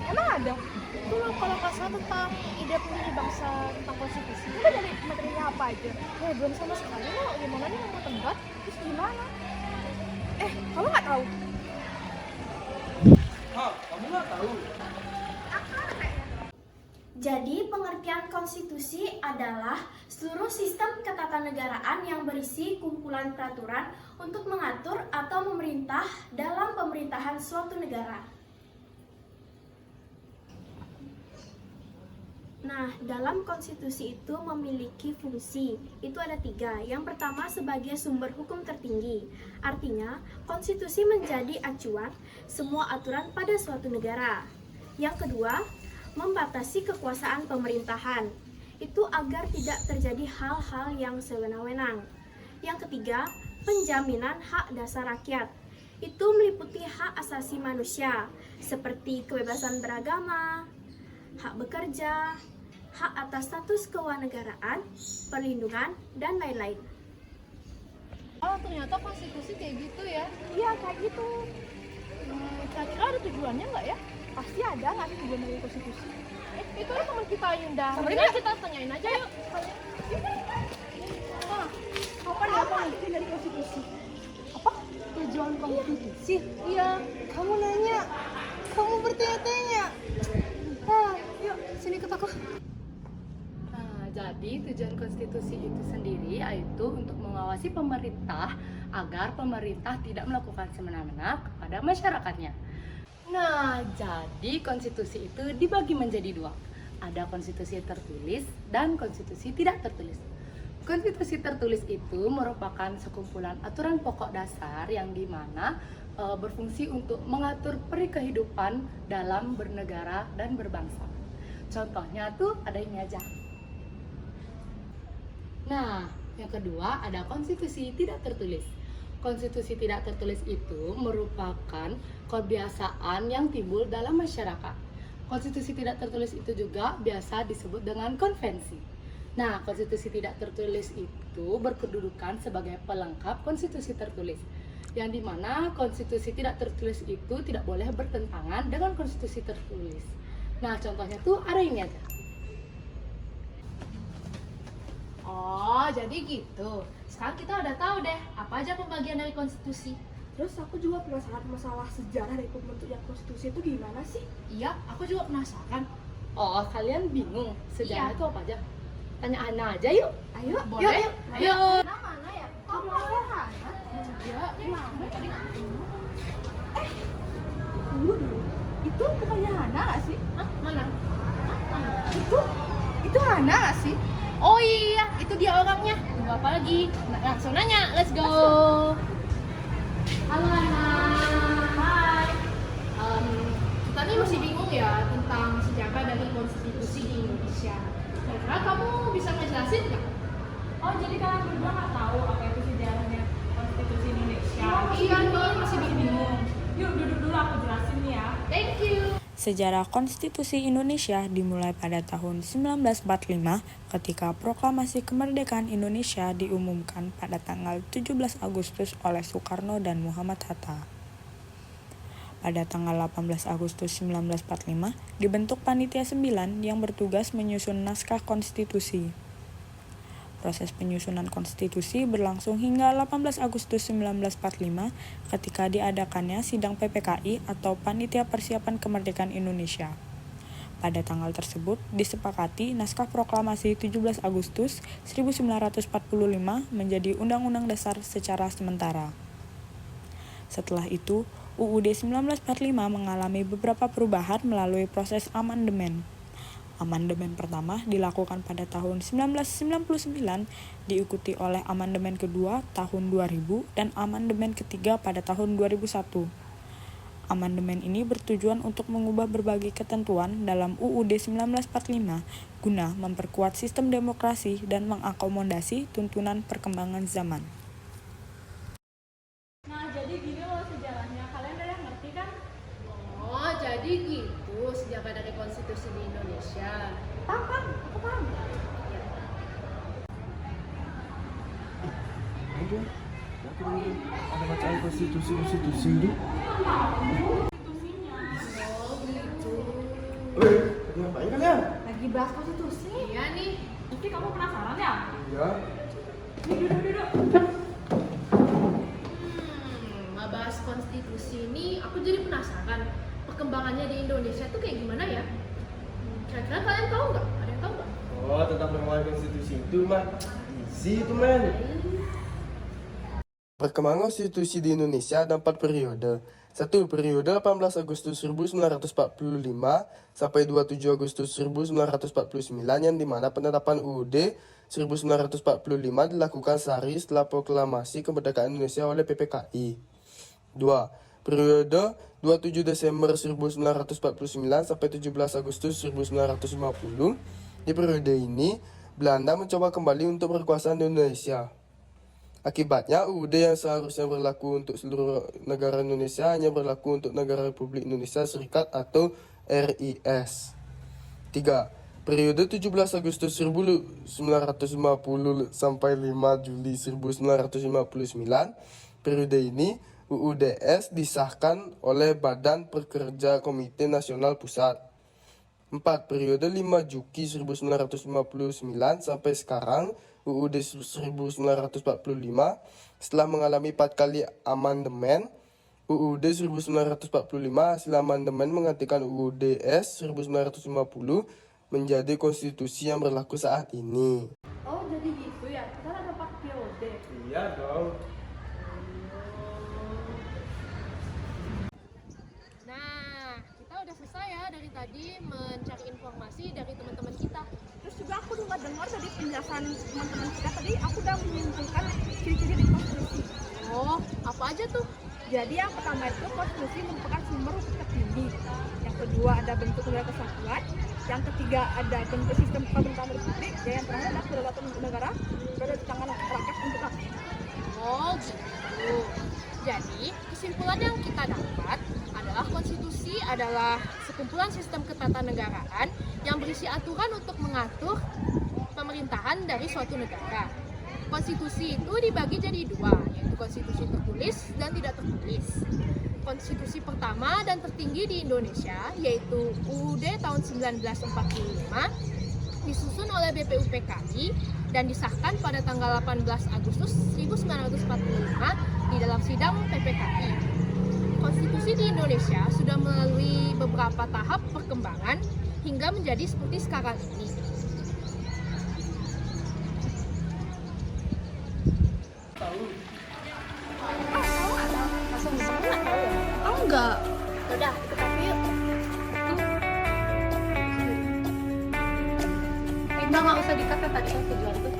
Emang ada? Itu loh kalau nggak salah tentang ide pendiri bangsa tentang konstitusi. Kita dari materinya apa aja? Belum sama sekali loh. Gimana nih mau tebak? Terus gimana? Kamu nggak tahu? Kamu nggak tahu? Jadi, pengertian konstitusi adalah seluruh sistem ketatanegaraan yang berisi kumpulan peraturan untuk mengatur atau memerintah dalam pemerintahan suatu negara. Nah, dalam konstitusi itu memiliki fungsi. Itu ada 3. Yang pertama sebagai sumber hukum tertinggi. Artinya, konstitusi menjadi acuan semua aturan pada suatu negara. Yang kedua, membatasi kekuasaan pemerintahan. Itu agar tidak terjadi hal-hal yang sewenang-wenang. Yang ketiga, penjaminan hak dasar rakyat. Itu meliputi hak asasi manusia, seperti kebebasan beragama, hak bekerja, hak atas status kewarganegaraan, perlindungan, dan lain-lain. Oh, ternyata konstitusi kayak gitu ya. Iya, kayak gitu. Kira-kira ada tujuannya nggak ya? Pasti ada nggak sih tujuan dari konstitusi? Itu kan teman kita Yunda. Sama Mendingan dia. kita tanyain aja yuk. Apa nih apa nanti dari konstitusi? Apa? Tujuan konstitusi? Iya. Kamu nanya, kamu bertanya-tanya. Yuk, sini ikut aku. Nah, jadi tujuan konstitusi itu sendiri yaitu untuk mengawasi pemerintah agar pemerintah tidak melakukan semena-mena kepada masyarakatnya. Nah, jadi konstitusi itu dibagi menjadi 2. Ada konstitusi tertulis dan konstitusi tidak tertulis. Konstitusi tertulis itu merupakan sekumpulan aturan pokok dasar yang dimana berfungsi untuk mengatur perikehidupan dalam bernegara dan berbangsa. Contohnya tuh ada ini aja. Nah, yang kedua ada konstitusi tidak tertulis. Konstitusi tidak tertulis itu merupakan kebiasaan yang timbul dalam masyarakat. Konstitusi tidak tertulis itu juga biasa disebut dengan konvensi. Nah, konstitusi tidak tertulis itu berkedudukan sebagai pelengkap konstitusi tertulis. Yang dimana konstitusi tidak tertulis itu tidak boleh bertentangan dengan konstitusi tertulis. Nah, contohnya tuh ada ini aja. Oh, jadi gitu. Sekarang kita udah tahu deh apa aja pembagian dari konstitusi. Terus aku juga penasaran masalah sejarah dari pembentukan konstitusi itu gimana sih? Iya, aku juga penasaran. Oh, kalian bingung sejarah Iya. itu apa aja? Tanya Ana aja yuk. Ayo, Boleh? Ayo. Mana ya? Kamu Hana? Iya, mana tadi? Tunggu dulu. Itu bukannya Hana nggak sih? Hah? Mana? Itu Hana nggak sih? Oh iya, itu dia orangnya. Tunggu apa lagi? Langsung nanya, let's go. Halo Hana. Hai. Kita nih masih bingung ya tentang sejarah dari konstitusi di Indonesia. Kira-kira kamu bisa ngejelasin nggak? Oh, jadi kalian berdua nggak tahu apa itu sejarahnya konstitusi Indonesia? Iya nih, masih bingung. Yuk duduk dulu, aku jelasin nih ya. Thank you. Sejarah konstitusi Indonesia dimulai pada tahun 1945 ketika Proklamasi Kemerdekaan Indonesia diumumkan pada tanggal 17 Agustus oleh Soekarno dan Muhammad Hatta. Pada tanggal 18 Agustus 1945 dibentuk Panitia 9 yang bertugas menyusun naskah konstitusi. Proses penyusunan konstitusi berlangsung hingga 18 Agustus 1945 ketika diadakannya sidang PPKI atau Panitia Persiapan Kemerdekaan Indonesia. Pada tanggal tersebut disepakati naskah proklamasi 17 Agustus 1945 menjadi Undang-Undang Dasar secara sementara. Setelah itu, UUD 1945 mengalami beberapa perubahan melalui proses amandemen. Amandemen pertama dilakukan pada tahun 1999, diikuti oleh amandemen kedua tahun 2000 dan amandemen ketiga pada tahun 2001. Amandemen ini bertujuan untuk mengubah berbagai ketentuan dalam UUD 1945 guna memperkuat sistem demokrasi dan mengakomodasi tuntunan perkembangan zaman. Nah, jadi gini loh sejarahnya. Kalian udah ngerti kan? Oh, jadi gitu sejarah dari konstitusi di Indonesia. Paham, aku paham. Ada bacaan konstitusi itu. Oh, gitu. Ngapain kalian? Lagi bahas konstitusi. Iya nih. Mungkin kamu penasaran ya? Iya. Duduk. Ngebahas konstitusi ini aku jadi penasaran perkembangannya di Indonesia tuh kayak gimana ya? Kira-kira kalian tahu nggak? Ada yang tahu nggak? Oh, tentang perkembangan konstitusi itu mah easy itu men. Perkembangan konstitusi di Indonesia ada 4 periode. 1. Periode 18 Agustus 1945 sampai 27 Agustus 1949 yang dimana penetapan UUD 1945 dilakukan sehari setelah proklamasi kemerdekaan Indonesia oleh PPKI. 2. Periode 27 Desember 1949 sampai 17 Agustus 1950. Di periode ini, Belanda mencoba kembali untuk berkuasa di Indonesia. Akibatnya, UUD yang seharusnya berlaku untuk seluruh negara Indonesia hanya berlaku untuk negara Republik Indonesia Serikat atau RIS. 3. Periode 17 Agustus 1950 sampai 5 Juli 1959. Periode ini, UUDS disahkan oleh Badan Pekerja Komite Nasional Pusat. 4. Periode 5 Juki 1959 sampai sekarang, UUD 1945, setelah mengalami 4 kali amandemen, UUD 1945 hasil amandemen menggantikan UUDS 1950 menjadi konstitusi yang berlaku saat ini. Oh, jadi gitu ya? Kan ada 4 periode. Iya dong. Nah, kita udah selesai ya dari tadi mencari informasi dari teman-teman kita. Terus juga aku juga dengar tadi penjelasan teman-teman kita tadi, aku udah menyimpulkan ciri-ciri dari konstitusi. Oh, apa aja tuh? Jadi yang pertama itu konstitusi merupakan sumber hukum tertinggi. Yang kedua ada bentuk negara kesatuan. Yang ketiga ada bentuk sistem pemerintahan republik. Dan yang terakhir adalah kedaulatan negara berada di tangan rakyat untuk rakyat. Oh, gitu. Jadi, kesimpulan yang kita dapat adalah konstitusi adalah sekumpulan sistem ketatanegaraan yang berisi aturan untuk mengatur pemerintahan dari suatu negara. Konstitusi itu dibagi jadi 2, yaitu konstitusi tertulis dan tidak tertulis. Konstitusi pertama dan tertinggi di Indonesia yaitu UUD tahun 1945 disusun oleh BPUPKI dan disahkan pada tanggal 18 Agustus 1945 di dalam sidang PPKI. Konstitusi di Indonesia sudah melalui beberapa tahap perkembangan hingga menjadi seperti sekarang ini. Enggak. Udah, ikut aku yuk. Enggak usah dikata tadi kan tujuan itu